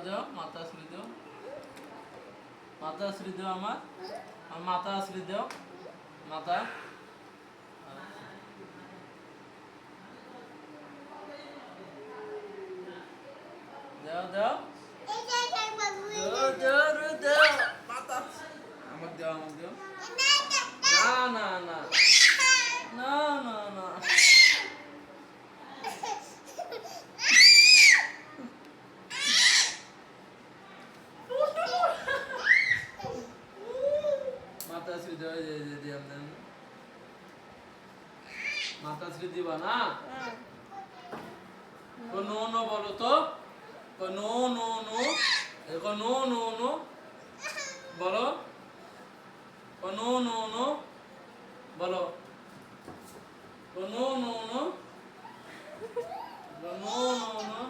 দাও, মাথা আশ্রি দাও, মাথা আশ্রি দাও আমার, মাথা আশ্রি দাও, মাথা দাও দাও মাথা আমাকে দাও, আমাকে দাও। না না না না না না মাথা আশ্রি দাও, দিলাম দেন। মাথা আশ্রি দিবা না? নো নো বলো তো, নো নো নো, দেখো নো নো নো বলো, নো নো নো বলো, no no no, no no no.